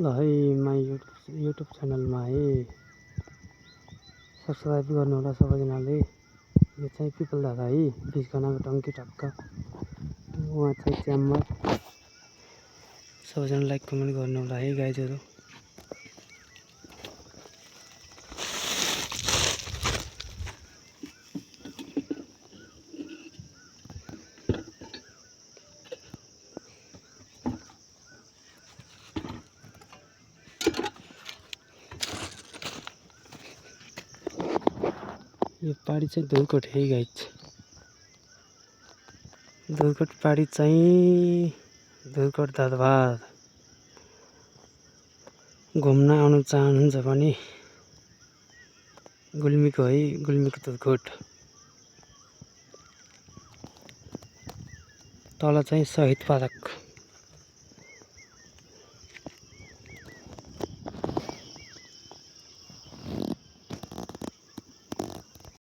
ल है my YouTube च्यानलमा है सब्सक्राइब गर्नु होला सबैजनाले। यो चाहिँ पिपल दादा है 20 गनाको टङ्की टक्क उहाँ चाहिँ च्याम्मर। सबैजना लाइक कमेन्ट गर्नु होला है गाइजहरु। यो पाडी चाहिँ धुरकोट है गाइज। धुरकोट पाडी चाहिँ धुरकोट दरबार घुम्न आउन चाहनुहुन्छ भने गुल्मीको है गुल्मीको धुरकोट तल चाहिँ शहीद पार्क।